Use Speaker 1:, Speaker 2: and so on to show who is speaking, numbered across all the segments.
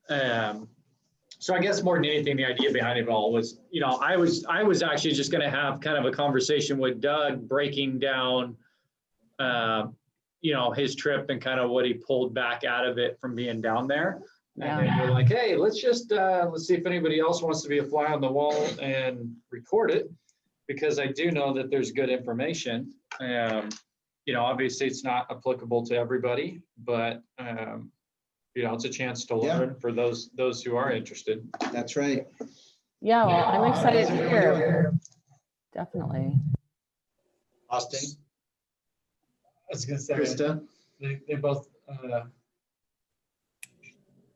Speaker 1: So I guess more than anything, the idea behind it all was, I was actually just going to have kind of a conversation with Doug breaking down, his trip and kind of what he pulled back out of it from being down there. And then we're like, hey, let's see if anybody else wants to be a fly on the wall and record it, because I do know that there's good information. Obviously it's not applicable to everybody, but it's a chance to learn for those who are interested.
Speaker 2: That's right.
Speaker 3: Yeah, well, I'm excited to hear. Definitely.
Speaker 2: Austin.
Speaker 4: I was gonna say,
Speaker 2: Krista.
Speaker 4: they both.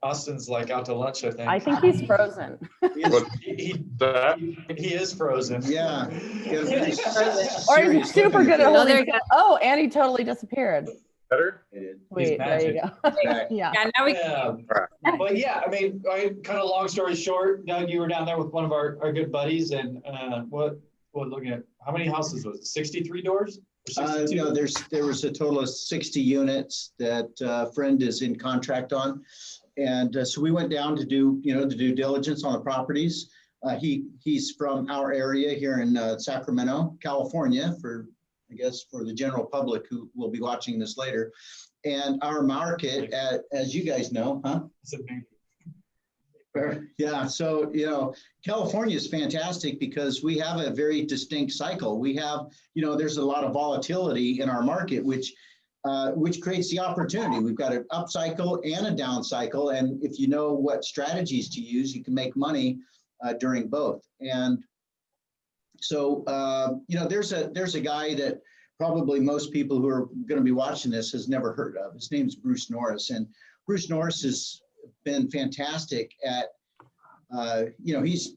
Speaker 4: Austin's like out to lunch, I think.
Speaker 3: I think he's frozen.
Speaker 4: He is frozen.
Speaker 2: Yeah.
Speaker 3: Or he's super good at
Speaker 5: Oh, there
Speaker 3: holding.
Speaker 5: you go.
Speaker 3: Oh, and he totally disappeared.
Speaker 6: Better?
Speaker 3: Wait, there you go. Yeah.
Speaker 5: Yeah, now we
Speaker 4: But yeah, I mean, kind of long story short, Doug, you were down there with one of our good buddies, and what looking at how many houses was it? 63 doors?
Speaker 2: No, there was a total of 60 units that a friend is in contract on. And so we went down to do due diligence on the properties. He's from our area here in Sacramento, California, for the general public who will be watching this later. And our market, as you guys know, yeah, so California is fantastic because we have a very distinct cycle. We have, there's a lot of volatility in our market, which creates the opportunity. We've got an up cycle and a down cycle, and if you know what strategies to use, you can make money during both. And so there's a guy that probably most people who are going to be watching this has never heard of. His name is Bruce Norris, and Bruce Norris has been fantastic at he's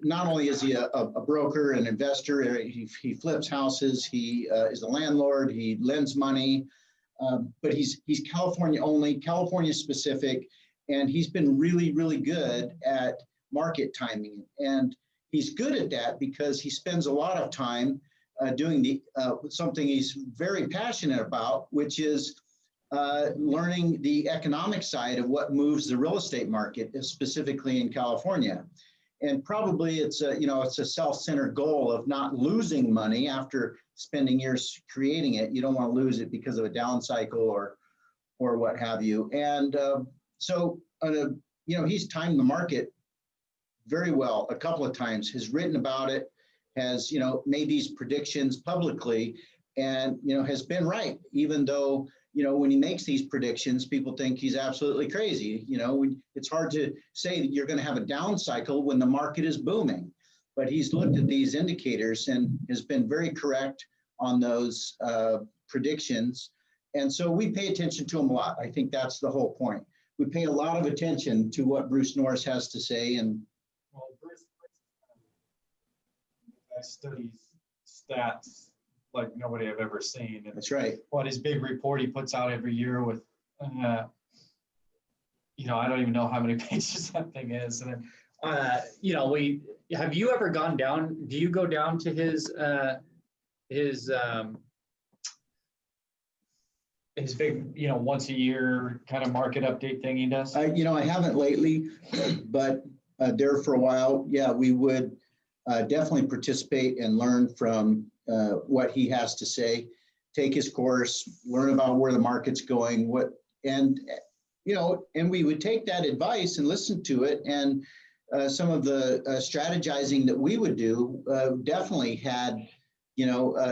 Speaker 2: not only is he a broker and investor, he flips houses, he is a landlord, he lends money, but he's California only, California specific, and he's been really, really good at market timing. And he's good at that because he spends a lot of time doing something he's very passionate about, which is learning the economic side of what moves the real estate market, specifically in California. And probably it's a self-centered goal of not losing money after spending years creating it. You don't want to lose it because of a down cycle or what have you. And so he's timed the market very well a couple of times, has written about it, has made these predictions publicly, and has been right, even though when he makes these predictions, people think he's absolutely crazy. It's hard to say that you're going to have a down cycle when the market is booming, but he's looked at these indicators and has been very correct on those predictions. And so we pay attention to him a lot. I think that's the whole point. We pay a lot of attention to what Bruce Norris has to say. And
Speaker 4: Bruce studies stats like nobody I've ever seen. And
Speaker 2: that's right.
Speaker 4: What his big report he puts out every year with, I don't even know how many pages that thing is. And then,
Speaker 1: have you ever gone down? Do you go down to his
Speaker 4: big, once a year kind of market update thing he does?
Speaker 2: I haven't lately, but there for a while, yeah, we would definitely participate and learn from what he has to say, take his course, learn about where the market's going, and we would take that advice and listen to it. And some of the strategizing that we would do definitely had,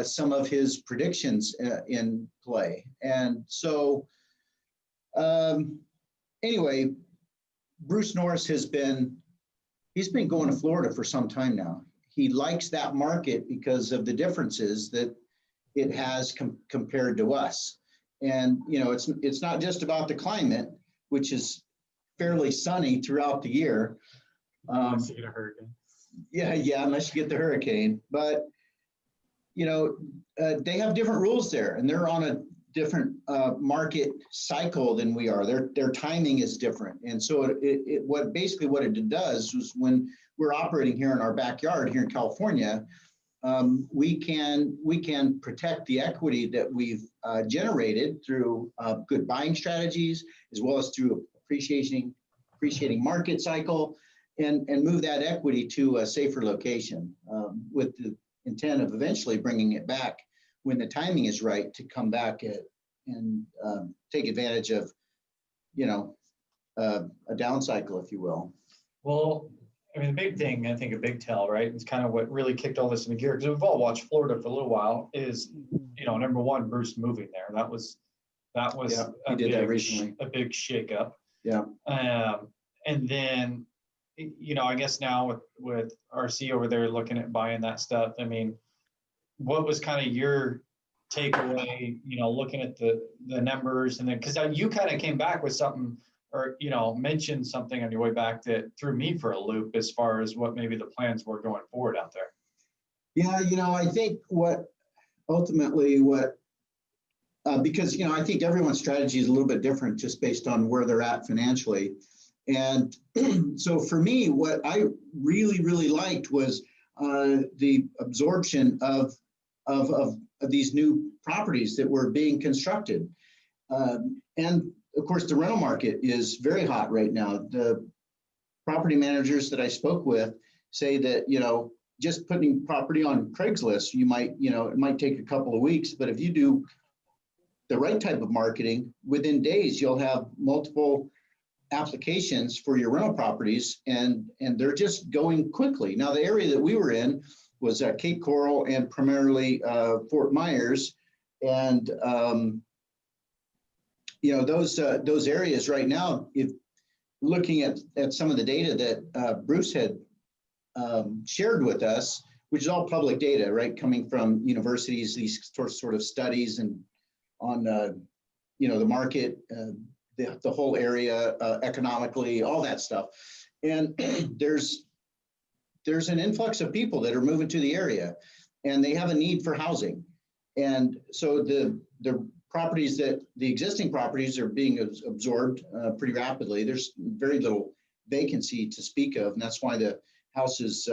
Speaker 2: some of his predictions in play. And so anyway, Bruce Norris he's been going to Florida for some time now. He likes that market because of the differences that it has compared to us. And, it's not just about the climate, which is fairly sunny throughout the year.
Speaker 4: Unless you get a hurricane.
Speaker 2: Yeah, unless you get the hurricane. But, they have different rules there, and they're on a different market cycle than we are. Their timing is different. And so what it does is when we're operating here in our backyard here in California, we can protect the equity that we've generated through good buying strategies, as well as through appreciating market cycle, and move that equity to a safer location with the intent of eventually bringing it back when the timing is right to come back and take advantage of, a down cycle, if you will.
Speaker 4: Well, I mean, the big thing, I think a big tell, right? It's kind of what really kicked all this into gear, because we've all watched Florida for a little while, is, number one, Bruce moving there. That was
Speaker 2: Yeah, he did that recently.
Speaker 4: a big shakeup.
Speaker 2: Yeah.
Speaker 4: And then, I guess now with RC over there looking at buying that stuff, I mean, what was kind of your takeaway, looking at the numbers, and then, because you kind of came back with something, or, mentioned something on your way back that threw me for a loop as far as what maybe the plans were going forward out there.
Speaker 2: Yeah, I think because, I think everyone's strategy is a little bit different just based on where they're at financially. And so for me, what I really, really liked was the absorption of these new properties that were being constructed. And of course, the rental market is very hot right now. The property managers that I spoke with say that, just putting property on Craigslist, it might take a couple of weeks, but if you do the right type of marketing, within days, you'll have multiple applications for your rental properties, and they're just going quickly. Now, the area that we were in was Cape Coral and primarily Fort Myers, and those areas right now, if looking at some of the data that Bruce had shared with us, which is all public data, right, coming from universities, these sort of studies and on the market, the whole area economically, all that stuff, and there's an influx of people that are moving to the area, and they have a need for housing, and so the existing properties are being absorbed pretty rapidly. There's very little vacancy to speak of, and that's why the houses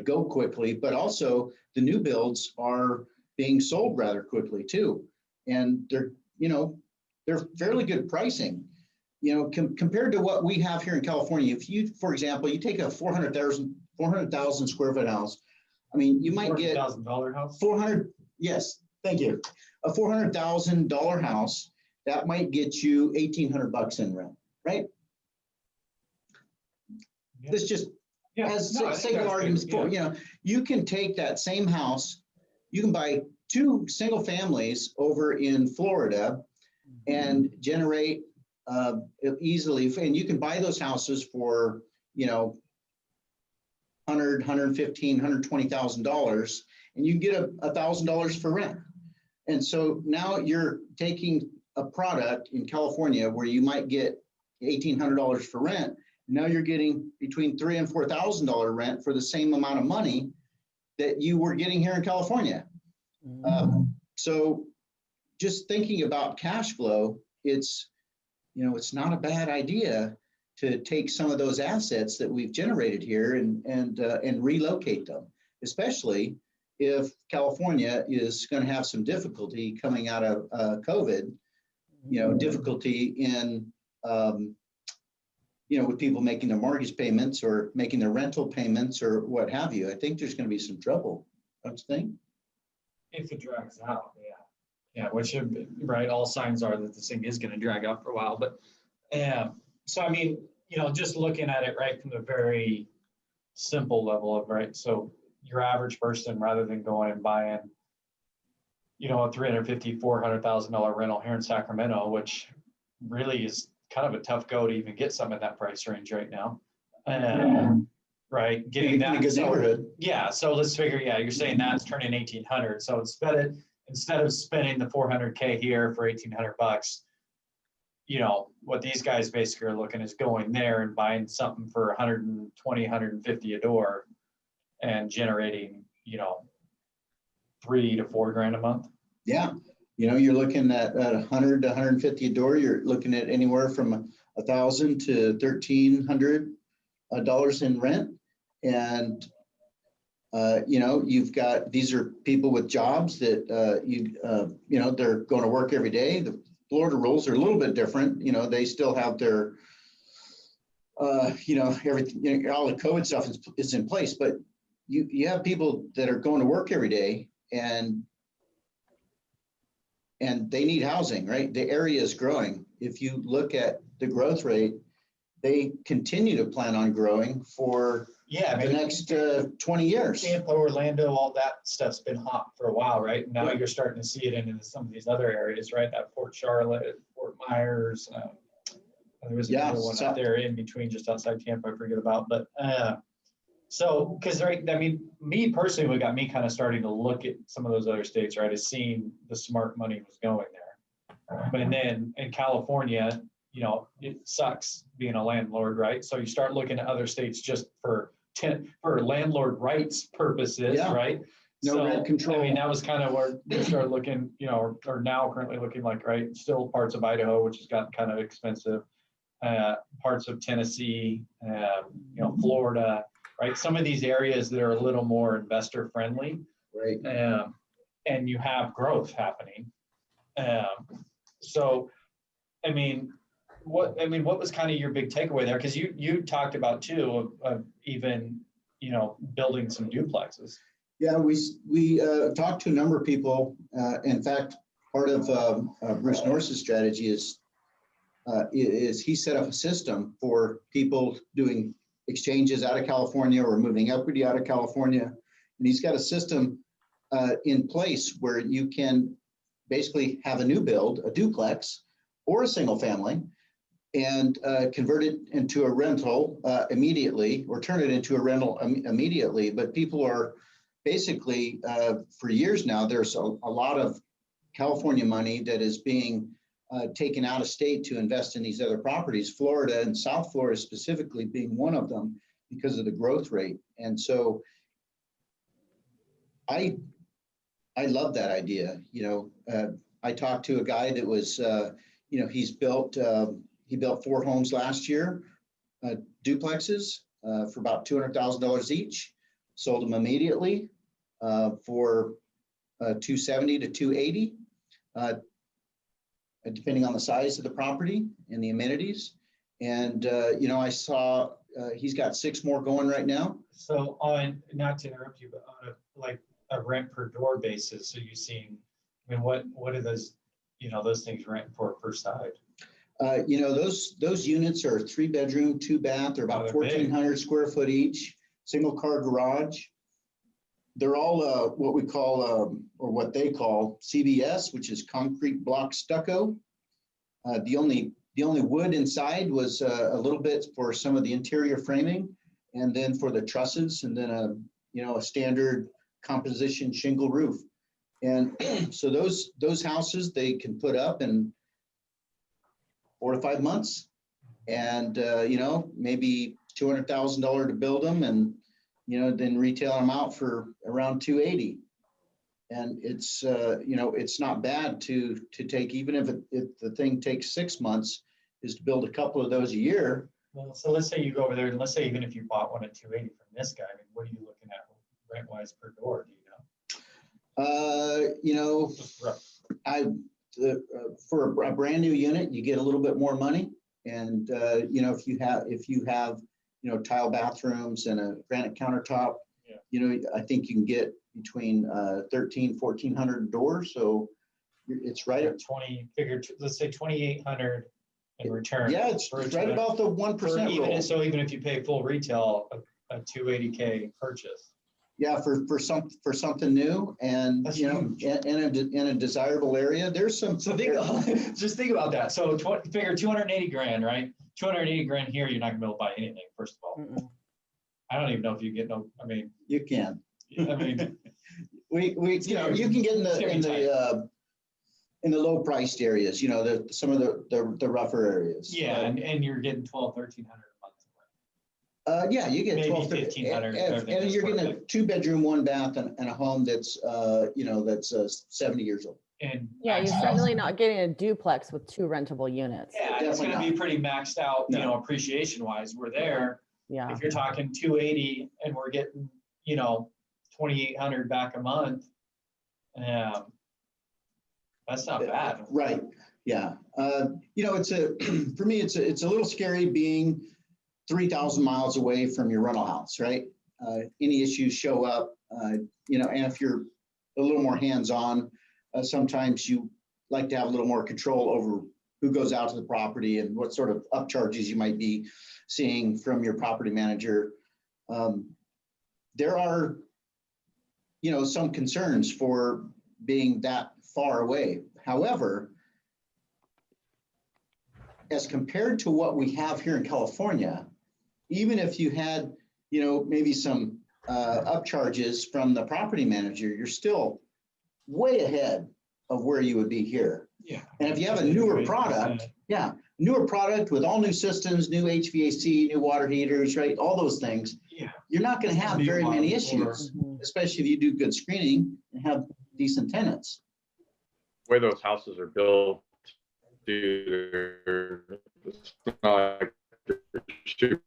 Speaker 2: go quickly, but also the new builds are being sold rather quickly too. And they're fairly good pricing, compared to what we have here in California. If you, for example, you take a 400,000 square foot house, I mean, you might get
Speaker 4: $400,000 house.
Speaker 2: 400. Yes. Thank you. A $400,000 house that might get you $1,800 in rent, right?
Speaker 4: Yeah.
Speaker 2: This just as sake of arguments, you can take that same house, you can buy 2 single families over in Florida and generate easily, and you can buy those houses for, $100,000, $115,000, $120,000, and you can get $1,000 for rent. And so now you're taking a product in California where you might get $1,800 for rent. Now you're getting between $3,000 and $4,000 rent for the same amount of money that you were getting here in California. So just thinking about cash flow, it's not a bad idea to take some of those assets that we've generated here and relocate them, especially if California is going to have some difficulty coming out of COVID, difficulty in, with people making their mortgage payments or making their rental payments or what have you. I think there's going to be some trouble, don't you think?
Speaker 4: If it drags out, yeah. Yeah, which, right, all signs are that this thing is going to drag out for a while. But so, I mean, just looking at it, right, from the very simple level of, right, so your average person, rather than going and buying, a $350,000, $400,000 rental here in Sacramento, which really is kind of a tough go to even get some in that price range right now. Right, getting that
Speaker 2: in a good neighborhood.
Speaker 4: Yeah, so let's figure. Yeah, you're saying that's turning 1,800. So instead of spending the $400K here for $1,800, what these guys basically are looking is going there and buying something for 120, 150 a door, and generating $3 to $4 grand a month.
Speaker 2: Yeah, you're looking at 100 to 150 a door. You're looking at anywhere from $1,000 to $1,300 in rent. And, you've got, these are people with jobs that, they're going to work every day. The Florida rules are a little bit different. They still have their everything, all the COVID stuff is in place, but you have people that are going to work every day and they need housing, right? The area is growing. If you look at the growth rate, they continue to plan on growing for the next 20 years.
Speaker 4: Tampa, Orlando, all that stuff's been hot for a while, right? Now you're starting to see it in some of these other areas, right? That Fort Charlotte, Fort Myers. There was another one up there in between, just outside Tampa, I forget about. But so, because me personally, what got me kind of starting to look at some of those other states, right, is seeing the smart money was going there. But then in California, it sucks being a landlord, right? So you start looking at other states just for landlord rights purposes, right?
Speaker 2: No rent control.
Speaker 4: I mean, that was kind of where we started looking, or now currently looking like, right, still parts of Idaho, which has gotten kind of expensive, parts of Tennessee, Florida, right? Some of these areas that are a little more investor friendly,
Speaker 2: right?
Speaker 4: And you have growth happening. So, what was kind of your big takeaway there? Because you talked about too of even building some duplexes.
Speaker 2: Yeah, we talked to a number of people. In fact, part of Bruce Norris's strategy is he set up a system for people doing exchanges out of California or moving equity out of California, and he's got a system in place where you can basically have a new build, a duplex, or a single family, and convert it into a rental immediately, or turn it into a rental immediately. But people are basically, for years now, there's a lot of California money that is being taken out of state to invest in these other properties, Florida and South Florida specifically being one of them because of the growth rate. And so I love that idea. I talked to a guy that was, he built 4 homes last year, duplexes for about $200,000 each, sold them immediately for $270 to $280, depending on the size of the property and the amenities. And, I saw he's got 6 more going right now.
Speaker 4: So not to interrupt you, but on a rent per door basis, so you've seen, what are those, those things rent for per side?
Speaker 2: Those units are 3-bedroom, 2-bath. They're about 1,400 square foot each, single car garage. They're all what we call, or what they call CBS, which is concrete block stucco. The only wood inside was a little bit for some of the interior framing, and then for the trusses, and then a standard composition shingle roof. And so those houses they can put up in 4 to 5 months, and maybe $200,000 to build them, and then retail them out for around $280. And it's it's not bad to take, even if the thing takes 6 months, is to build a couple of those a year.
Speaker 4: Well, so let's say you go over there, and let's say even if you bought one at $280 from this guy, what are you looking at rent wise per door? Do you know? For a brand new unit, you get a little bit more money, and if you have tile bathrooms and a granite countertop, I think you can get between 1,400 doors. So it's right at 20. Let's say 2,800 in return.
Speaker 2: Yeah, it's right about the 1% rule.
Speaker 4: So even if you pay full retail, a $280K purchase.
Speaker 2: Yeah, for something new, and in a desirable area. There's some.
Speaker 4: So just think about that. So figure 280 grand, right? 280 grand here, you're not gonna be able to buy anything. First of all, I don't even know if you get no.
Speaker 2: You can.
Speaker 4: I mean,
Speaker 2: you can get in the low priced areas. Some of the rougher areas.
Speaker 4: Yeah, and you're getting $1,200-1,300 a month.
Speaker 2: Yeah, you get
Speaker 4: maybe
Speaker 2: 1,200,
Speaker 4: $1,500,
Speaker 2: and you're getting a 2-bedroom, 1-bath, and a home that's 70 years old.
Speaker 4: And
Speaker 3: yeah, you're certainly not getting a duplex with 2 rentable units.
Speaker 4: Yeah, it's going to be pretty maxed out, appreciation wise. We're there.
Speaker 3: Yeah.
Speaker 4: If you're talking 280 and we're getting, 2,800 back a month, that's not bad.
Speaker 2: Right. Yeah. It's for me, it's a little scary being 3,000 miles away from your rental house, right? Any issues show up, you know, and if you're a little more hands-on, sometimes you like to have a little more control over who goes out to the property and what sort of upcharges you might be seeing from your property manager. There are, you know, some concerns for being that far away. However, as compared to what we have here in California, even if you had, you know, maybe some upcharges from the property manager, you're still way ahead of where you would be here.
Speaker 4: Yeah.
Speaker 2: And if you have a newer product, newer product with all new systems, new HVAC, new water heaters, right? All those things,
Speaker 4: Yeah.
Speaker 2: you're not going to have very many
Speaker 4: Before.
Speaker 2: issues, especially if you do good screening and have decent tenants.
Speaker 5: Way those houses are built, dude, it's not like they're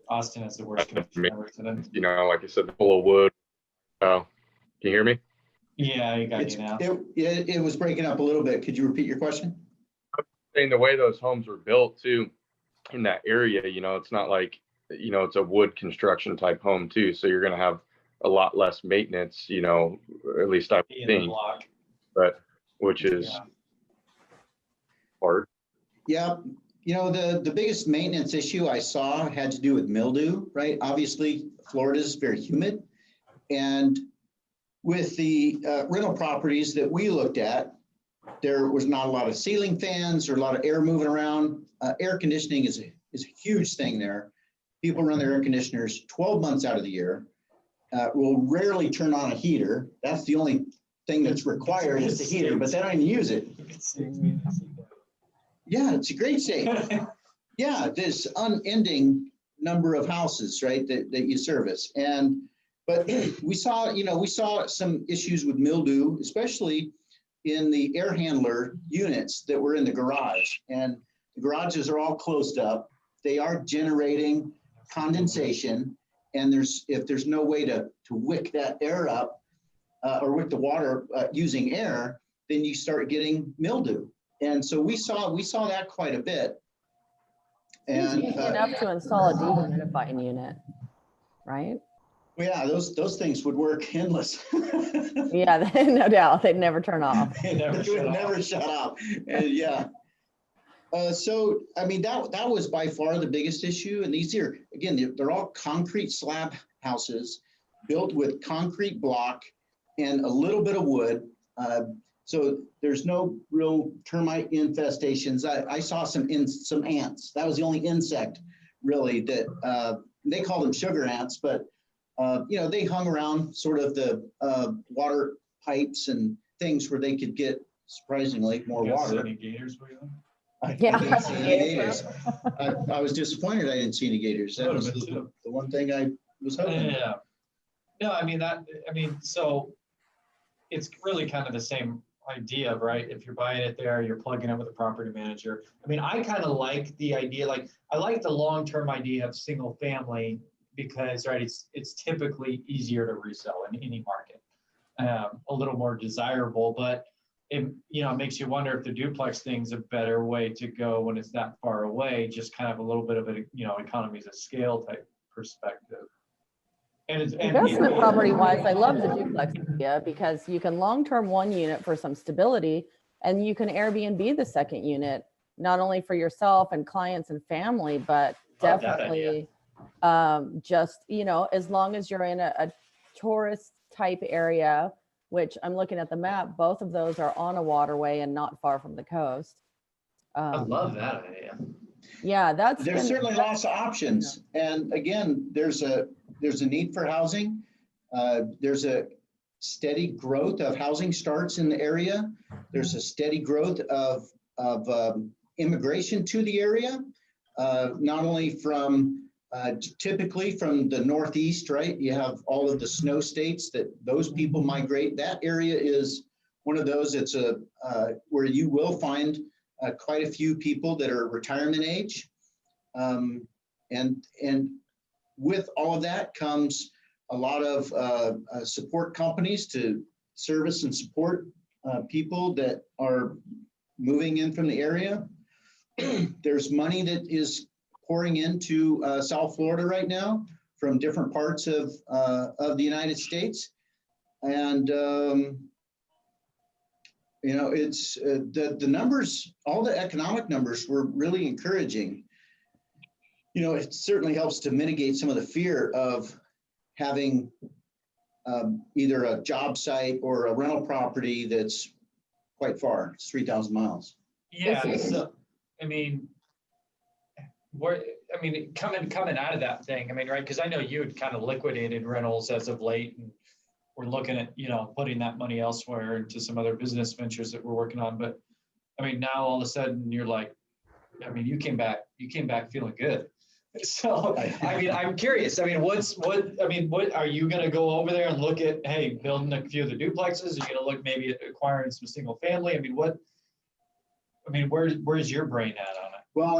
Speaker 4: Austin has the worst connection ever today.
Speaker 5: you know, like I said, full of wood. Oh, can you hear me?
Speaker 4: Yeah, I got you now.
Speaker 2: It was breaking up a little bit. Could you repeat your question?
Speaker 5: Saying the way those homes were built too, in that area, you know, it's not like, you know, it's a wood construction type home too. So you're going to have a lot less maintenance, you know, at least I
Speaker 4: In the
Speaker 5: think,
Speaker 4: block.
Speaker 5: but which is
Speaker 4: Yeah.
Speaker 5: hard.
Speaker 2: Yeah, you know, the biggest maintenance issue I saw had to do with mildew, right? Obviously, Florida is very humid. And with the rental properties that we looked at, there was not a lot of ceiling fans or a lot of air moving around. Air conditioning is a huge thing there. People run their air conditioners 12 months out of the year. Will rarely turn on a heater. That's the only thing that's required is the heater, but they don't even use it. Yeah, it's a great state. Yeah, this unending number of houses, right, that you service. But we saw some issues with mildew, especially in the air handler units that were in the garage. And the garages are all closed up. They are generating condensation. And if there's no way to wick that air up or wick the water using air, then you start getting mildew. And so we saw that quite a bit.
Speaker 3: It's
Speaker 2: And
Speaker 3: easy enough to install a dehumidifying unit, right?
Speaker 2: yeah, those things would work endless.
Speaker 3: Yeah, no doubt. They'd never turn off.
Speaker 2: They would never shut off. And yeah. So, I mean, that was by far the biggest issue. And these are, again, they're all concrete slab houses built with concrete block and a little bit of wood. So there's no real termite infestations. I saw some ants. That was the only insect really that they call them sugar ants, but you know, they hung around sort of the water pipes and things where they could get surprisingly more water.
Speaker 4: Any gators for you?
Speaker 2: I
Speaker 3: Yeah.
Speaker 2: didn't see any gators. I was disappointed I didn't see any gators. That was the one thing I was hoping.
Speaker 4: Yeah. No, I mean, so it's really kind of the same idea, right? If you're buying it there, you're plugging it with a property manager. I mean, I kind of like the idea, like I like the long-term idea of single family because, right, it's typically easier to resell in any market, a little more desirable, but it, you know, it makes you wonder if the duplex thing's a better way to go when it's that far away, just kind of a little bit of a, you know, economies of scale type perspective. And it's
Speaker 3: Investment property wise, I love the duplex idea because you can long-term one unit for some stability and you can Airbnb the second unit, not only for yourself and clients and family, but
Speaker 4: Love that
Speaker 3: definitely just, you know, as long as you're in a tourist type area, which I'm looking at the map, both of those are on a waterway and not far from the coast.
Speaker 4: I love that idea.
Speaker 3: Yeah,
Speaker 2: There's certainly lots of options. And again, there's a need for housing. There's a steady growth of housing starts in the area. There's a steady growth of immigration to the area, not only from typically from the Northeast, right? You have all of the snow states that those people migrate. That area is one of those. It's where you will find quite a few people that are retirement age. And with all of that comes a lot of support companies to service and support people that are moving in from the area. There's money that is pouring into South Florida right now from different parts of the United States. And, you know, it's the numbers, all the economic numbers were really encouraging. You know, it certainly helps to mitigate some of the fear of having either a job site or a rental property that's quite far. It's 3,000 miles.
Speaker 4: Yeah, so, I mean, coming out of that thing, I mean, right, because I know you had kind of liquidated rentals as of late, and we're looking at, you know, putting that money elsewhere into some other business ventures that we're working on. But I mean, now all of a sudden you're like, I mean, you came back feeling good. So, I mean, I'm curious. I mean, what are you going to go over there and look at, hey, building a few of the duplexes? Are you going to look maybe at acquiring some single family? I mean, where's your brain at on it?
Speaker 2: Well,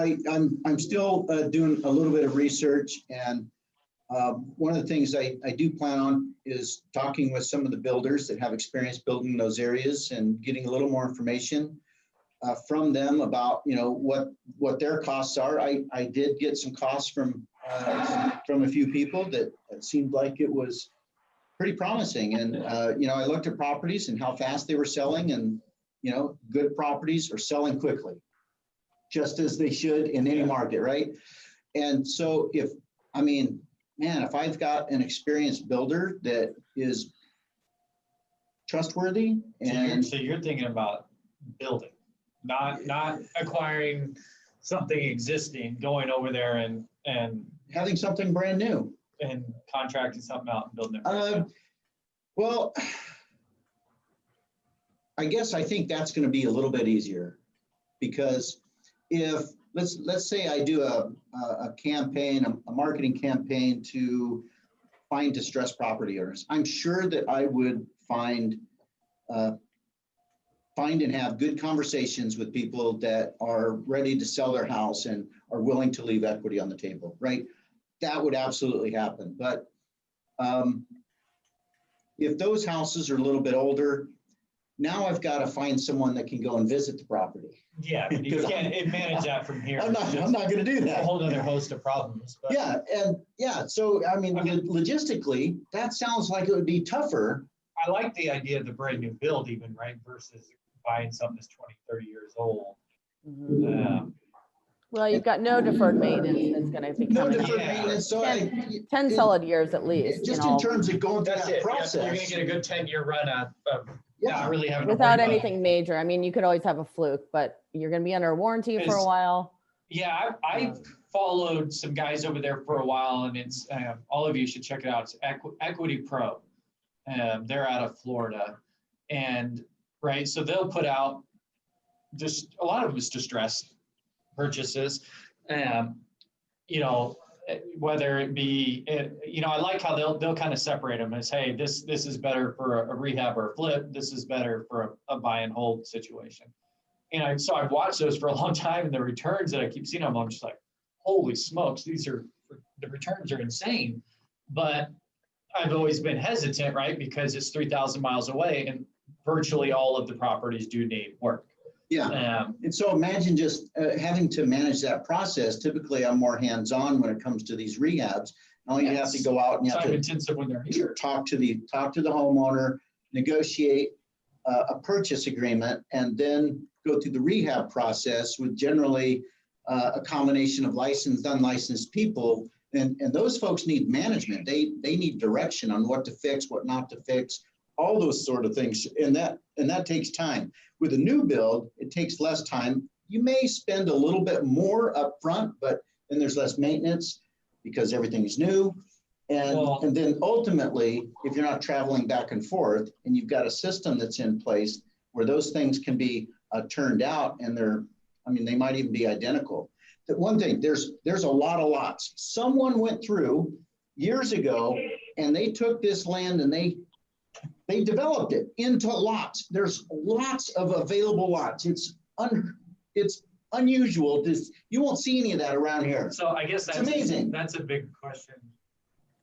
Speaker 2: I'm still doing a little bit of research, and one of the things I do plan on is talking with some of the builders that have experience building those areas and getting a little more information from them about, you know, what their costs are. I did get some costs from a few people that seemed like it was pretty promising. And, you know, I looked at properties and how fast they were selling, and, you know, good properties are selling quickly, just as they should in any market, right? And so if I've got an experienced builder that is trustworthy, and
Speaker 4: So you're thinking about building, not acquiring something existing, going over there and
Speaker 2: having something brand new.
Speaker 4: and contracting something out and building it.
Speaker 2: Well, I guess I think that's going to be a little bit easier, because if let's say I do a campaign, a marketing campaign to find distressed property owners, I'm sure that I would find and have good conversations with people that are ready to sell their house and are willing to leave equity on the table, right? That would absolutely happen. But if those houses are a little bit older, now I've got to find someone that can go and visit the property.
Speaker 4: Yeah, but you can't manage that from here.
Speaker 2: I'm not going to do
Speaker 4: A
Speaker 2: that.
Speaker 4: whole other host of problems. But
Speaker 2: So I mean,
Speaker 4: Okay.
Speaker 2: logistically, that sounds like it would be tougher.
Speaker 4: I like the idea of the brand new build even, right? Versus buying something that's 20, 30 years old.
Speaker 3: Mhm. Well, you've got no deferred maintenance that's going to be
Speaker 2: No
Speaker 3: coming
Speaker 2: deferred
Speaker 3: up.
Speaker 2: maintenance. So
Speaker 3: 10 solid years at least.
Speaker 2: just
Speaker 3: you know,
Speaker 2: in terms of going through
Speaker 4: That's
Speaker 2: that
Speaker 4: it.
Speaker 2: process.
Speaker 4: You're going to get a good 10-year run of
Speaker 2: Yeah.
Speaker 4: not really having to
Speaker 3: without
Speaker 4: worry about it.
Speaker 3: anything major. I mean, you could always have a fluke, but you're going to be under warranty for a while.
Speaker 4: Yeah, I've followed some guys over there for a while, and it's all of you should check it out. It's Equity Pro. They're out of Florida, and right, so they'll put out just a lot of it was distressed purchases. You know, whether it be, you know, I like how they'll kind of separate them as, hey, this is better for a rehab or a flip. This is better for a buy and hold situation. And so I've watched those for a long time, and the returns that I keep seeing them, I'm just like, holy smokes, the returns are insane. But I've always been hesitant, right? Because it's 3,000 miles away, and virtually all of the properties do need work.
Speaker 2: Yeah. And so imagine just having to manage that process. Typically, I'm more hands-on when it comes to these rehabs. Now you have to go out and you have
Speaker 4: Time
Speaker 2: to
Speaker 4: intensive when they're here.
Speaker 2: talk to the homeowner, negotiate a purchase agreement, and then go through the rehab process with generally a combination of licensed, unlicensed people. And those folks need management. They need direction on what to fix, what not to fix, all those sort of things. And that takes time. With a new build, it takes less time. You may spend a little bit more upfront, but then there's less maintenance because everything is new. And then ultimately, if you're not traveling back and forth and you've got a system that's in place where those things can be turned out, and they might even be identical. That one thing, there's a lot of lots. Someone went through years ago and they took this land and they developed it into lots. There's lots of available lots. It's unusual. You won't see any of that around here.
Speaker 4: So I guess that's
Speaker 2: amazing.
Speaker 4: That's a big question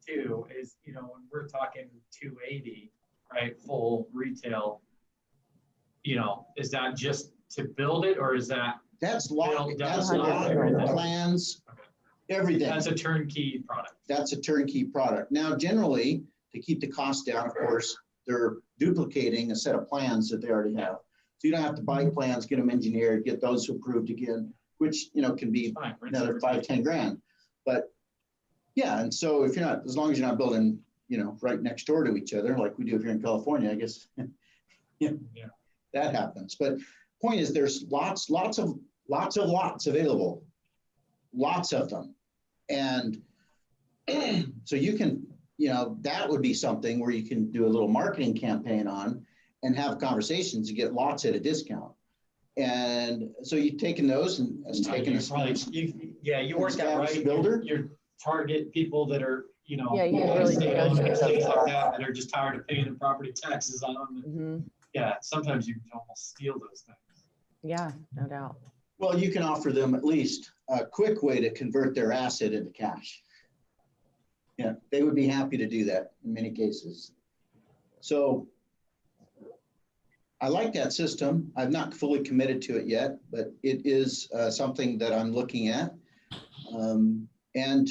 Speaker 4: too, is, you know, when we're talking 280, right, full retail, you know, is that just to build it, or is that
Speaker 2: That's
Speaker 4: Build,
Speaker 2: lot
Speaker 4: everything.
Speaker 2: plans. everything.
Speaker 4: That's a turnkey product.
Speaker 2: That's a turnkey product. Now, generally, to keep the cost down, of course, they're duplicating a set of plans that they already have. So you don't have to buy plans, get them engineered, get those approved again, which, you know, can be
Speaker 4: Fine, rinse
Speaker 2: another
Speaker 4: and
Speaker 2: 5-10 grand. But yeah, and so if you're not, as long as you're not building, you know, right next door to each other, like we do here in California, I guess, yeah, that happens. But point is, there's lots of lots available, lots of them. And so you can, you know, that would be something where you can do a little marketing campaign on and have conversations to get lots at a discount. And so you've taken those and it's taken us.
Speaker 4: You work that right.
Speaker 2: Builder.
Speaker 4: Your target people that are, you know,
Speaker 3: Yeah, you can really
Speaker 4: estate owners,
Speaker 3: negotiate
Speaker 4: things
Speaker 3: those
Speaker 4: like that are just tired of paying the property taxes on them.
Speaker 3: Mhm.
Speaker 4: Yeah, sometimes you can almost steal those things.
Speaker 3: Yeah, no doubt.
Speaker 2: Well, you can offer them at least a quick way to convert their asset into cash. Yeah, they would be happy to do that in many cases. So I like that system. I've not fully committed to it yet, but it is something that I'm looking at. And,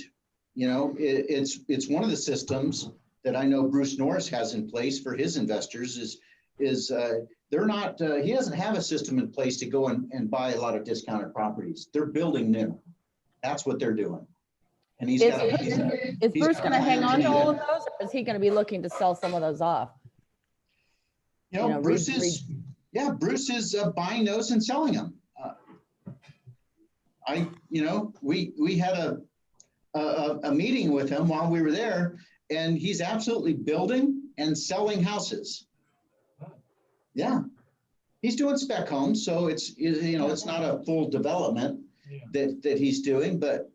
Speaker 2: you know, it's one of the systems that I know Bruce Norris has in place for his investors is they're not, he doesn't have a system in place to go and buy a lot of discounted properties. They're building new. That's what they're doing. And
Speaker 3: Is Bruce going to hang on to all of those, or is he going to be looking to sell some of those off?
Speaker 2: You know, Bruce is buying those and selling them. We had a meeting with him while we were there, and he's absolutely building and selling houses. Yeah, he's doing spec homes, so it's not a full development that he's doing, but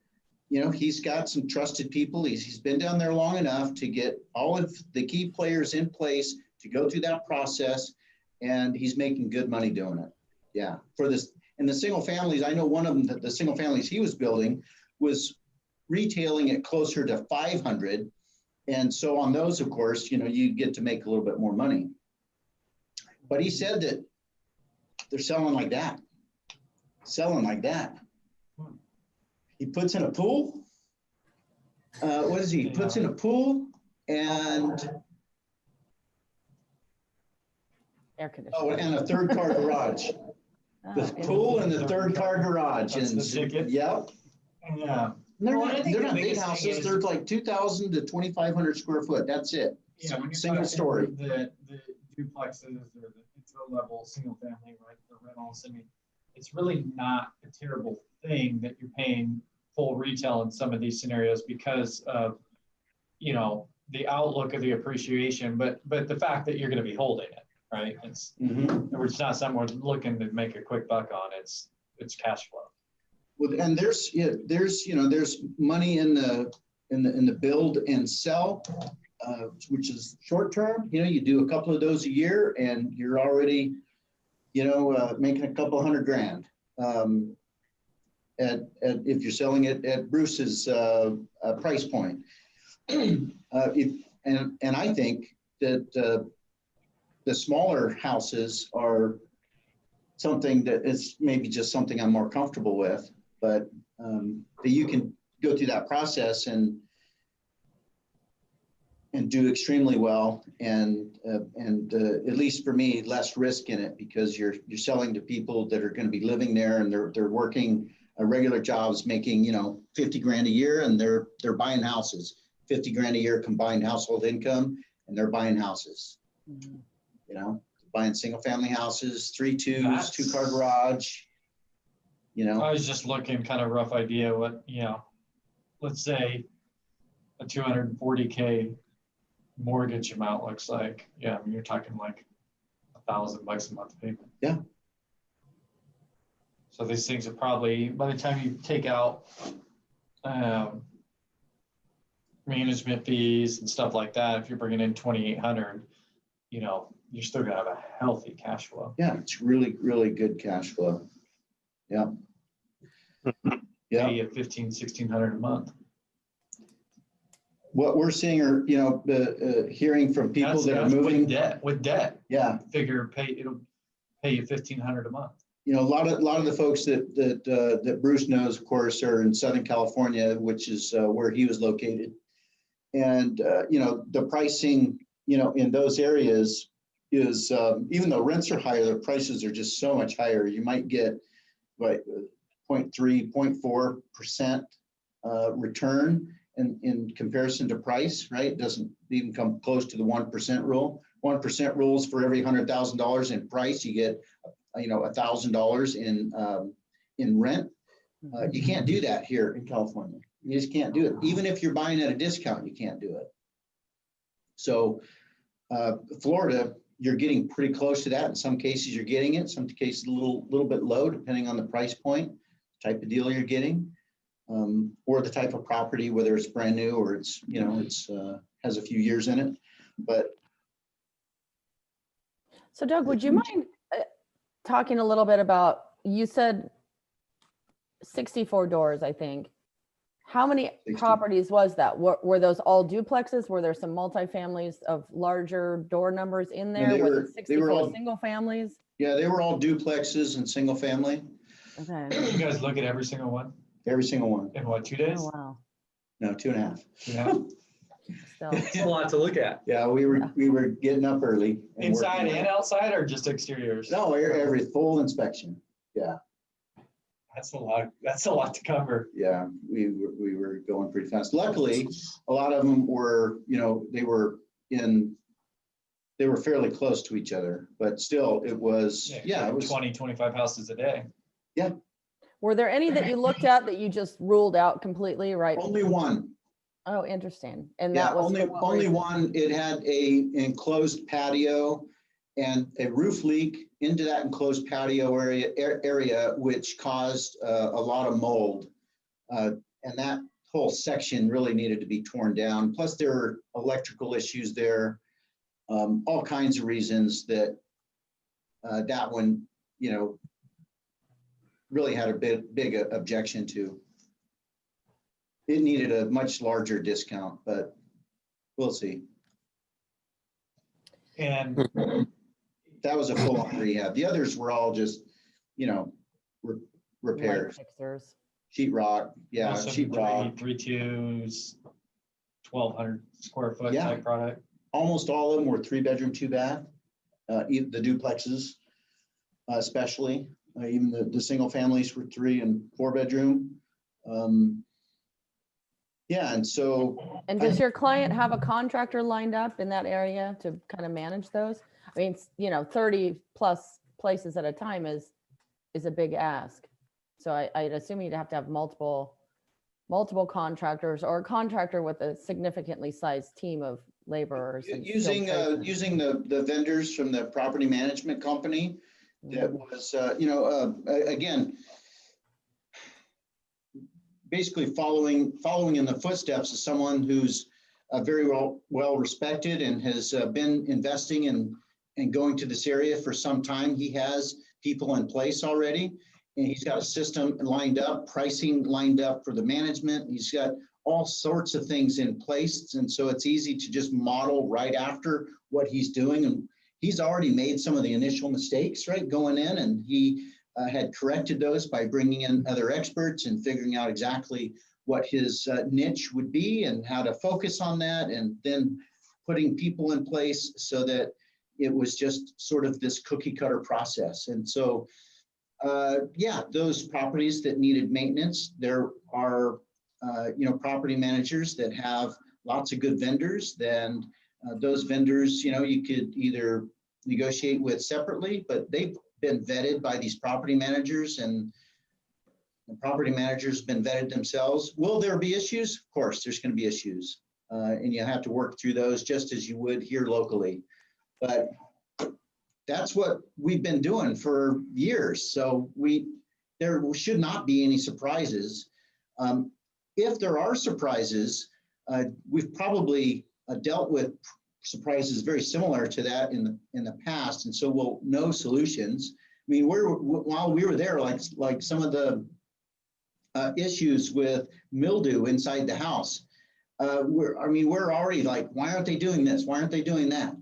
Speaker 2: you know, he's got some trusted people. He's been down there long enough to get all of the key players in place to go through that process, and he's making good money doing it. Yeah, for this. And the single families, I know one of them, the single families he was building was retailing it closer to 500. And so on those, of course, you know, you get to make a little bit more money. But he said that they're selling like that. He puts in a pool. What is he? He puts in a pool and
Speaker 3: Air conditioning.
Speaker 2: and a third car garage. The pool and the third car garage.
Speaker 4: That's
Speaker 2: and
Speaker 4: the ticket?
Speaker 2: Yep.
Speaker 4: Yeah.
Speaker 2: They're
Speaker 4: Well, I think the
Speaker 2: not big
Speaker 4: biggest thing
Speaker 2: houses.
Speaker 4: is-
Speaker 2: They're like 2,000 to 2,500 square foot. That's it.
Speaker 4: Yeah, when you're
Speaker 2: Single
Speaker 4: talking
Speaker 2: story.
Speaker 4: The duplexes or the intro level single family, right, the rentals, I mean, it's really not a terrible thing that you're paying full retail in some of these scenarios because of, you know, the outlook of the appreciation, but the fact that you're going to be holding it, right? It's not someone looking to make a quick buck on it. It's cash flow.
Speaker 2: Well, and there's money in the build and sell, which is short term. You know, you do a couple of those a year, and you're already, making a couple $100 grand. If you're selling it at Bruce's price point, and I think that the smaller houses are something that is maybe just something I'm more comfortable with, but that you can go through that process and do extremely well, and at least for me, less risk in it, because you're selling to people that are going to be living there, and they're working regular jobs, making 50 grand a year, and they're buying houses, 50 grand a year combined household income, and they're buying houses. Buying single family houses, 3-2s, 2-car garage.
Speaker 4: I was just looking, kind of rough idea what, let's say a $240K mortgage amount looks like. Yeah, I mean, you're talking like $1,000 a month payment.
Speaker 2: Yeah.
Speaker 4: So these things are probably, by the time you take out management fees and stuff like that, if you're bringing in 2,800, you're still gonna have a healthy cash flow.
Speaker 2: Yeah, it's really, really good cash flow. Yeah. Yeah.
Speaker 4: Maybe at $1,500-1,600 a month.
Speaker 2: What we're seeing are, hearing from people that are moving.
Speaker 4: With debt.
Speaker 2: Yeah.
Speaker 4: Figure it'll pay you $1,500 a month.
Speaker 2: you know, a lot of the folks that Bruce knows, of course, are in Southern California, which is where he was located. And, you know, the pricing, you know, in those areas is, even though rents are higher, the prices are just so much higher. You might get like 0.3, 0.4% return in comparison to price, right? It doesn't even come close to the 1% rule. 1% rules for every $100,000 in price, you get, you know, $1,000 in rent. You can't do that here in California. You just can't do it. Even if you're buying at a discount, you can't do it. So Florida, you're getting pretty close to that. In some cases, you're getting it. Some cases, a little bit low, depending on the price point, type of deal you're getting, or the type of property, whether it's brand new or it's, you know, it's has a few years in it. But
Speaker 3: So Doug, would you mind talking a little bit about, you said 64 doors, I think. How many
Speaker 2: 60.
Speaker 3: properties was that? Were those all duplexes? Were there some multifamilies of larger door numbers in
Speaker 2: No,
Speaker 3: there?
Speaker 2: they
Speaker 3: Was
Speaker 2: were-
Speaker 3: it
Speaker 2: they were
Speaker 3: 64
Speaker 2: all-
Speaker 3: single families?
Speaker 2: yeah, they were all duplexes and single family,
Speaker 3: Okay.
Speaker 4: You guys look at every single one
Speaker 2: every single one.
Speaker 4: in what, 2 days?
Speaker 3: Oh, wow.
Speaker 2: No, 2.5.
Speaker 4: Yeah.
Speaker 3: Still.
Speaker 1: It's a lot to look at.
Speaker 2: Yeah, we were getting up early. and
Speaker 4: Inside
Speaker 2: working.
Speaker 4: and outside or just exteriors?
Speaker 2: No, every full inspection.
Speaker 4: That's a lot to cover.
Speaker 2: Yeah, we were going pretty fast. Luckily, a lot of them were, you know, they were fairly close to each other, but still it was, yeah, it was
Speaker 4: 20, 25 houses a day.
Speaker 3: Were there any that you looked at that you just ruled out completely, right?
Speaker 2: only one.
Speaker 3: Oh, interesting. And
Speaker 2: Yeah,
Speaker 3: that was for what
Speaker 2: only
Speaker 3: reason?
Speaker 2: one. It had a enclosed patio and a roof leak into that enclosed patio area, which caused a lot of mold. And that whole section really needed to be torn down. Plus there were electrical issues there, all kinds of reasons that that one, you know, really had a big objection to. It needed a much larger discount, but we'll see.
Speaker 4: And
Speaker 2: That was a full-on rehab. The others were all just, you know,
Speaker 3: Light
Speaker 2: repairs,
Speaker 3: fixers.
Speaker 2: sheetrock, yeah,
Speaker 4: some
Speaker 2: sheetrock.
Speaker 4: 3.2s, 1,200 square foot
Speaker 2: Yeah.
Speaker 4: type product.
Speaker 2: Almost all of them were 3-bedroom, 2-bath, the duplexes, especially, even the single families were 3 and 4-bedroom. Yeah, and so,
Speaker 3: And does your client have a contractor lined up in that area to kind of manage those? I mean, you know, 30 plus places at a time is a big ask. So I'd assume you'd have to have multiple contractors or a contractor with a significantly sized team of laborers. and skilled tradesmen.
Speaker 2: using the vendors from the property management company, that was, you know, again, basically following in the footsteps of someone who's very well respected and has been investing and going to this area for some time. He has people in place already, and he's got a system lined up, pricing lined up for the management. He's got all sorts of things in place, and so it's easy to just model right after what he's doing. And he's already made some of the initial mistakes, right, going in, and he had corrected those by bringing in other experts and figuring out exactly what his niche would be and how to focus on that, and then putting people in place so that it was just sort of this cookie cutter process. And so, yeah, those properties that needed maintenance, there are, you know, property managers that have lots of good vendors. Then those vendors, you know, you could either negotiate with separately, but they've been vetted by these property managers, and the property managers been vetted themselves. Will there be issues? Of course, there's going to be issues, and you have to work through those just as you would here locally. But that's what we've been doing for years. So there should not be any surprises. If there are surprises, we've probably dealt with surprises very similar to that in the past, and so we'll know solutions. I mean, while we were there, like some of the issues with mildew inside the house, we're already like, why aren't they doing this? Why aren't they doing that?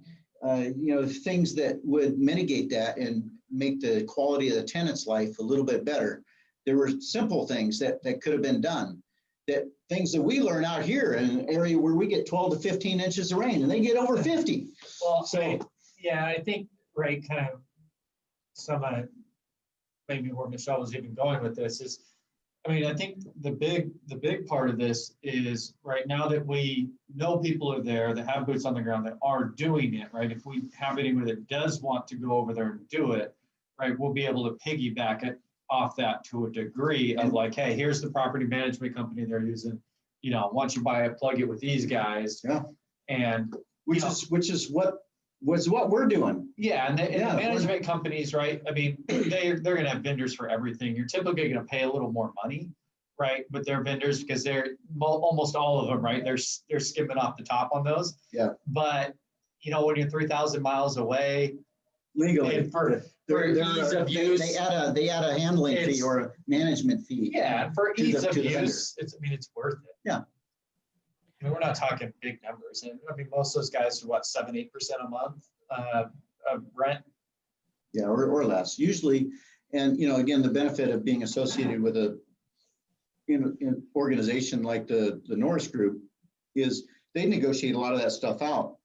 Speaker 2: You know, things that would mitigate that and make the quality of the tenant's life a little bit better. There were simple things that could have been done, that things that we learn out here in an area where we get 12 to 15 inches of rain and they get over 50.
Speaker 4: Well,
Speaker 2: So-
Speaker 4: yeah, I think, right, kind of some, maybe where Michelle was even going with this is, I mean, I think the big part of this is right now that we know people are there that have boots on the ground that are doing it, right? If we have anyone that does want to go over there and do it, right, we'll be able to piggyback it off that to a degree of like, hey, here's the property management company they're using. You know, once you buy it, plug it with these guys.
Speaker 2: Yeah.
Speaker 4: And
Speaker 2: Which is what we're doing.
Speaker 4: yeah, and the
Speaker 2: Yeah,
Speaker 4: management companies, right? I mean, they're gonna have vendors for everything. You're typically gonna pay a little more money, right? But they're vendors because they're almost all of them, right? They're skimming off the top on those.
Speaker 2: Yeah.
Speaker 4: But you know, when you're 3,000 miles away,
Speaker 2: Legally.
Speaker 4: and for ease of use,
Speaker 2: They add a handling fee
Speaker 4: It's-
Speaker 2: or a management fee.
Speaker 4: yeah, for
Speaker 2: to the-
Speaker 4: ease of
Speaker 2: to the vendor.
Speaker 4: use, it's worth it.
Speaker 2: Yeah.
Speaker 4: I mean, we're not talking big numbers, and I mean, most of those guys are what, 7-8% a month of rent.
Speaker 2: Yeah, or less, usually. And, you know, again, the benefit of being associated with an organization like the Norris Group is they negotiate a lot of that stuff out.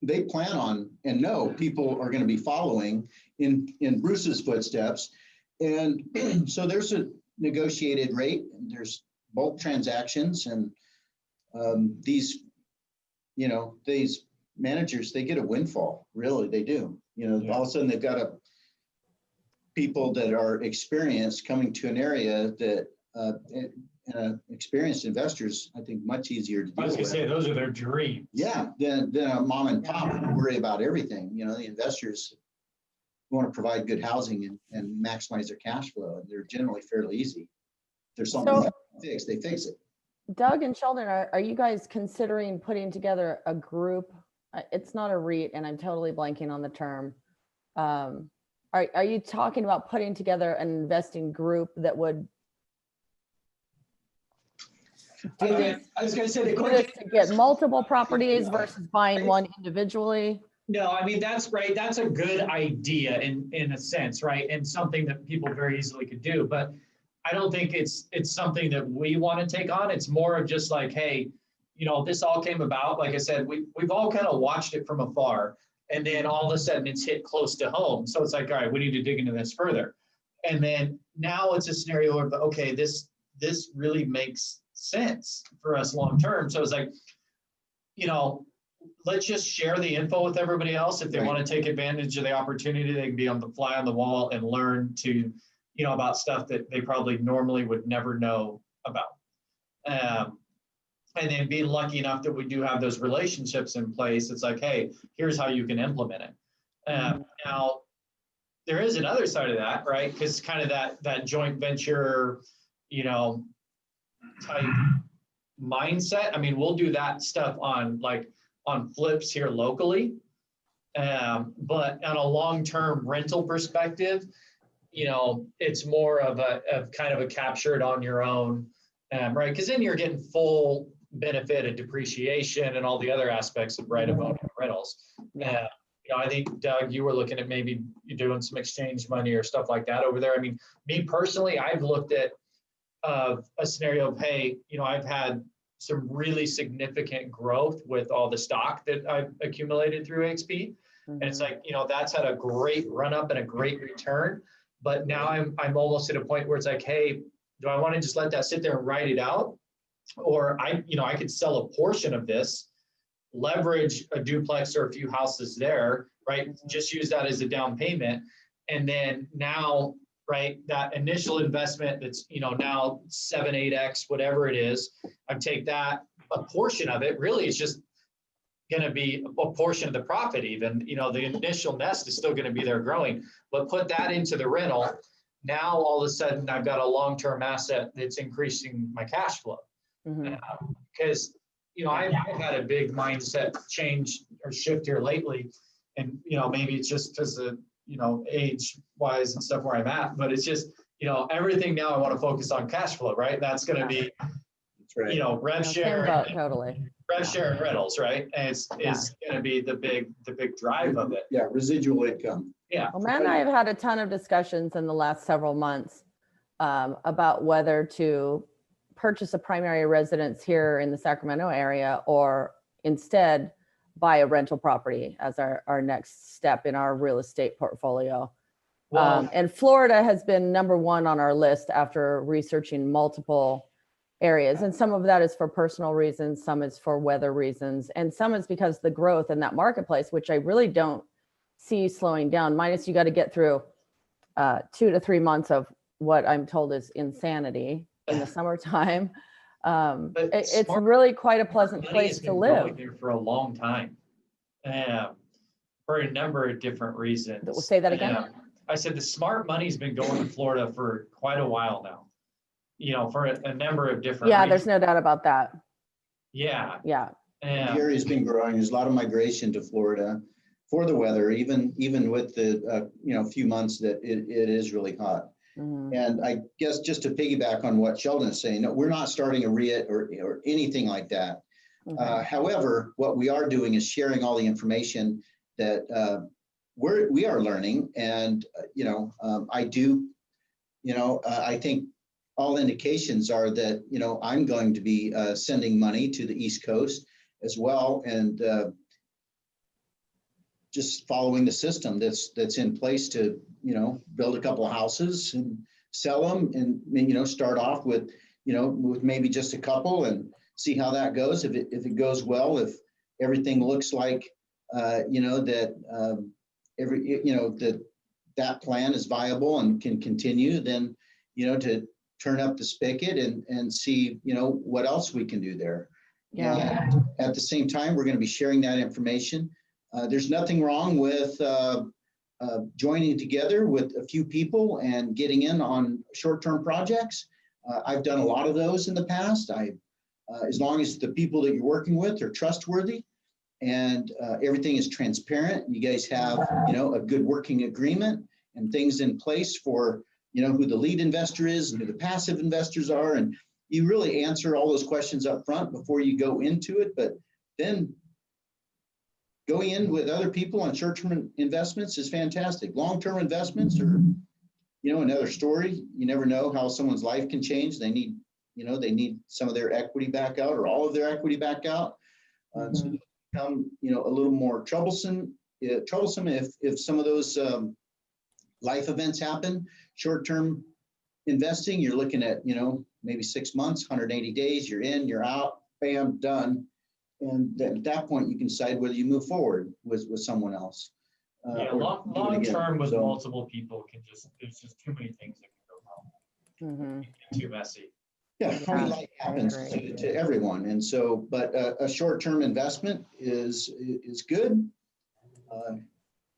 Speaker 2: They plan on and know people are going to be following in Bruce's footsteps. And so there's a negotiated rate, and there's bulk transactions, and these managers, they get a windfall, really, they do. You know,
Speaker 4: Yeah.
Speaker 2: all of a sudden they've got people that are experienced coming to an area that experienced investors, I think, much easier to
Speaker 4: I was
Speaker 2: deal
Speaker 4: gonna say,
Speaker 2: with.
Speaker 4: those are their dreams.
Speaker 2: Yeah, then a mom and pop who worry about everything. You know, the investors want to provide good housing and maximize their cash flow, and they're generally fairly easy. If there's something to fix, they fix it.
Speaker 3: Doug and Sheldon, are you guys considering putting together a group? It's not a REIT, and I'm totally blanking on the term. Are you talking about putting together an investing group that would do this,
Speaker 4: I was gonna say the
Speaker 3: do this to get multiple properties versus buying one individually?
Speaker 4: No, I mean, that's right. That's a good idea in a sense, right? And something that people very easily could do. But I don't think it's something that we want to take on. It's more of just like, hey, you know, this all came about. Like I said, we've all kind of watched it from afar. And then all of a sudden it's hit close to home. So it's like, all right, we need to dig into this further. And then now it's a scenario of, okay, this really makes sense for us long term. So it's like, you know, let's just share the info with everybody else. If they
Speaker 2: Right.
Speaker 4: want to take advantage of the opportunity, they can be on the fly on the wall and learn to, you know, about stuff that they probably normally would never know about. And then being lucky enough that we do have those relationships in place. It's like, hey, here's how you can implement it. Now, there is another side of that, right? Because kind of that joint venture, you know, type mindset. I mean, we'll do that stuff on flips here locally. But on a long-term rental perspective, you know, it's more of kind of a captured on your own, right? Because then you're getting full benefit of depreciation and all the other aspects of right of owning rentals. You know, I think, Doug, you were looking at maybe you doing some exchange money or stuff like that over there. I mean, me personally, I've looked at a scenario of, hey, you know, I've had some really significant growth with all the stock that I've accumulated through XP. And it's like, you know, that's had a great run up and a great return. But now I'm almost at a point where it's like, hey, do I want to just let that sit there and ride it out? Or I could sell a portion of this, leverage a duplex or a few houses there, right? Just use that as a down payment. And then now, right, that initial investment that's, you know, now 7, 8x, whatever it is, I take that, a portion of it, really it's just going to be a portion of the profit even, you know, the initial nest is still going to be there growing, but put that into the rental. Now, all of a sudden I've got a long-term asset that's increasing my cash flow. Because, you know, I've had a big mindset change or shift here lately. And, you know, maybe it's just because of, you know, age wise and stuff where I'm at, but it's just, you know, everything now I want to focus on cash flow, right? That's going to be,
Speaker 2: That's right.
Speaker 4: you know, rev share,
Speaker 3: Totally.
Speaker 4: rev share and rentals, right? And it's going to be the big drive of it.
Speaker 2: Yeah, residual income.
Speaker 4: Yeah.
Speaker 3: Well, Matt and I have had a ton of discussions in the last several months about whether to purchase a primary residence here in the Sacramento area or instead buy a rental property as our next step in our real estate portfolio.
Speaker 4: Well,
Speaker 3: And Florida has been number one on our list after researching multiple areas. And some of that is for personal reasons, some is for weather reasons, and some is because the growth in that marketplace, which I really don't see slowing down, minus you got to get through 2 to 3 months of what I'm told is insanity in the summertime. It's
Speaker 4: smart
Speaker 3: really quite a pleasant
Speaker 4: money
Speaker 3: place
Speaker 4: has
Speaker 3: to
Speaker 4: been
Speaker 3: live.
Speaker 4: going there for a long time, for a number of different reasons.
Speaker 3: Say that again?
Speaker 4: I said the smart money's been going to Florida for quite a while now. You know, for a number of different
Speaker 3: Yeah,
Speaker 4: reasons.
Speaker 3: there's no doubt about that.
Speaker 4: Yeah.
Speaker 3: Yeah.
Speaker 2: The
Speaker 4: Yeah.
Speaker 2: area's been growing. There's a lot of migration to Florida for the weather, even with the, few months that it is really hot.
Speaker 3: Mhm.
Speaker 2: And I guess just to piggyback on what Sheldon is saying, no, we're not starting a REIT or anything like that.
Speaker 3: Okay.
Speaker 2: However, what we are doing is sharing all the information that we are learning. And, I think all indications are that, I'm going to be sending money to the East Coast as well. And just following the system that's in place to, build a couple of houses and sell them and, start off with, with maybe just a couple and see how that goes. If it goes well, if everything looks like, that plan is viable and can continue, then, to turn up the spigot and see, what else we can do there.
Speaker 3: Yeah.
Speaker 2: And at the same time, we're going to be sharing that information. There's nothing wrong with joining together with a few people and getting in on short-term projects. I've done a lot of those in the past. As long as the people that you're working with are trustworthy and everything is transparent, you guys have, a good working agreement and things in place for, who the lead investor is and who the passive investors are. And you really answer all those questions up front before you go into it. But then going in with other people on short-term investments is fantastic. Long-term investments are, another story. You never know how someone's life can change. They need, they need some of their equity back out or all of their equity back out. So it become, a little more troublesome if some of those life events happen. Short-term investing, you're looking at, maybe 6 months, 180 days, you're in, you're out, bam, done. And at that point, you can decide whether you move forward with someone else.
Speaker 4: Yeah,
Speaker 2: or do it
Speaker 4: long
Speaker 2: again.
Speaker 4: term with
Speaker 2: So,
Speaker 4: multiple people there's just too many things that can go wrong.
Speaker 3: Mhm.
Speaker 4: Too messy.
Speaker 2: yeah,
Speaker 3: Yeah,
Speaker 2: life happens
Speaker 3: I agree.
Speaker 2: to everyone. And so, but a short-term investment is good.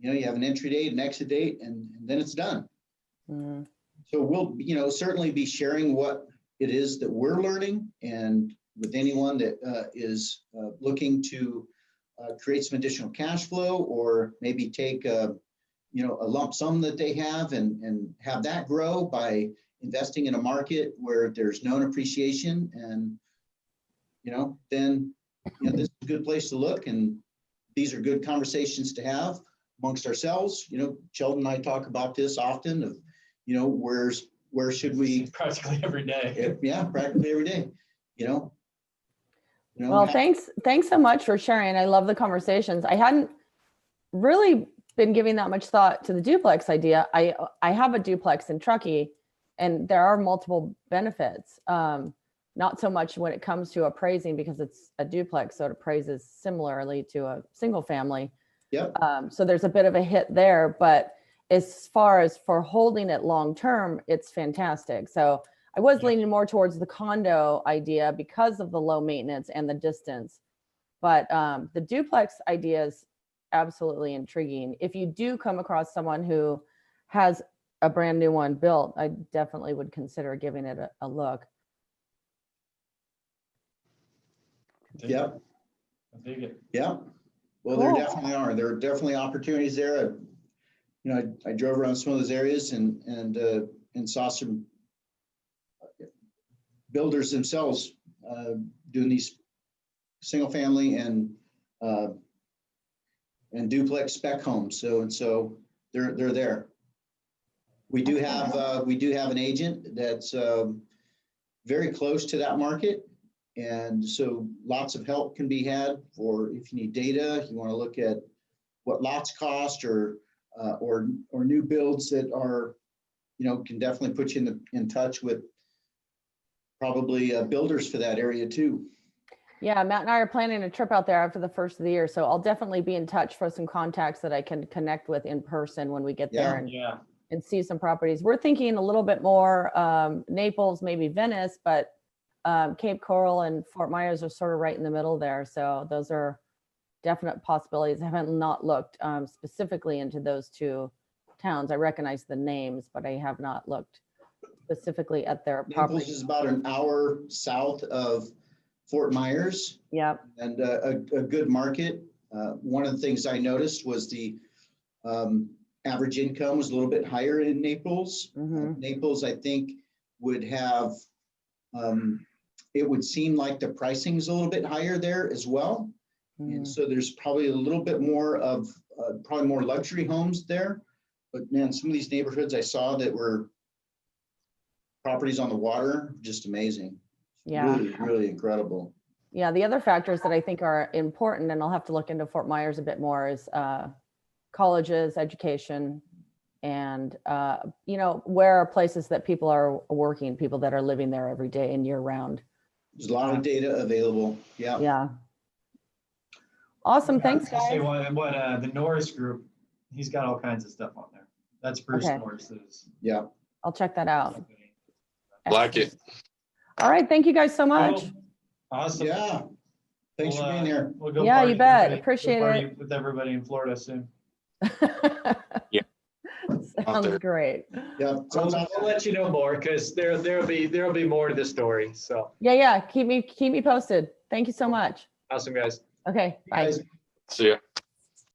Speaker 2: You have an entry date, an exit date, and then it's done.
Speaker 3: Mhm.
Speaker 2: So we'll, certainly be sharing what it is that we're learning, and with anyone that is looking to create some additional cash flow, or maybe take a lump sum that they have and have that grow by investing in a market where there's known appreciation, and then this is a good place to look, and these are good conversations to have amongst ourselves. Sheldon and I talk about this often of, where should we?
Speaker 4: Practically every day.
Speaker 2: Yeah, practically every day,
Speaker 3: Well, thanks so much for sharing. I love the conversations. I hadn't really been giving that much thought to the duplex idea. I have a duplex in Truckee, and there are multiple benefits. Not so much when it comes to appraising, because it's a duplex, so it appraises similarly to a single family.
Speaker 2: Yep.
Speaker 3: So there's a bit of a hit there, but as far as for holding it long term, it's fantastic. So I was leaning more towards the condo idea because of the low maintenance and the distance. But the duplex idea is absolutely intriguing. If you do come across someone who has a brand new one built, I definitely would consider giving it a look.
Speaker 2: Yep.
Speaker 4: I dig it.
Speaker 2: Yeah. Well,
Speaker 3: Cool.
Speaker 2: there definitely are. There are definitely opportunities there. I drove around some of those areas and saw some builders themselves doing these single family and duplex spec homes. So they're there. We do have an agent that's very close to that market. And so lots of help can be had for if you need data, you want to look at what lots cost or new builds that are, can definitely put you in touch with probably builders for that area too.
Speaker 3: Yeah, Matt and I are planning a trip out there after the first of the year, so I'll definitely be in touch for some contacts that I can connect with in person when we get there
Speaker 4: Yeah.
Speaker 3: and see some properties. We're thinking a little bit more Naples, maybe Venice, but Cape Coral and Fort Myers are sort of right in the middle there. So those are definite possibilities. I haven't not looked specifically into those two towns. I recognize the names, but I have not looked specifically at their
Speaker 2: Naples
Speaker 3: properties.
Speaker 2: is about an hour south of Fort Myers
Speaker 3: Yep.
Speaker 2: and a good market. One of the things I noticed was the average income was a little bit higher in Naples.
Speaker 3: Mhm.
Speaker 2: Naples, I think, would have, it would seem like the pricing is a little bit higher there as well. And so there's probably a little bit more of, probably more luxury homes there. But man, some of these neighborhoods I saw that were properties on the water, just amazing.
Speaker 3: Yeah.
Speaker 2: Really, really incredible.
Speaker 3: Yeah, the other factors that I think are important, and I'll have to look into Fort Myers a bit more, is colleges, education, and where are places that people are working, people that are living there every day and year round.
Speaker 2: There's a lot of data available. Yeah.
Speaker 3: Yeah. Awesome. Thanks,
Speaker 4: I say
Speaker 3: guys.
Speaker 4: what the Norris Group, he's got all kinds of stuff on there. That's Bruce
Speaker 3: Okay.
Speaker 4: Norris's
Speaker 2: Yeah.
Speaker 3: I'll check that out.
Speaker 4: company.
Speaker 5: Like it.
Speaker 3: All right. Thank you guys so much.
Speaker 4: Cool. Awesome.
Speaker 2: Yeah. Thanks for being here.
Speaker 4: We'll go
Speaker 3: Yeah,
Speaker 4: party
Speaker 3: you bet.
Speaker 4: with
Speaker 3: Appreciate
Speaker 4: party
Speaker 3: it.
Speaker 4: with everybody in Florida soon.
Speaker 5: Yeah.
Speaker 3: Sounds
Speaker 5: there.
Speaker 3: great.
Speaker 2: Yeah. Sounds
Speaker 1: I'll
Speaker 2: awesome.
Speaker 1: let you know more because there'll be more to the story. So
Speaker 3: Yeah. Keep me posted. Thank you so much.
Speaker 1: awesome, guys.
Speaker 3: Okay. Bye.
Speaker 2: Guys,
Speaker 5: See ya.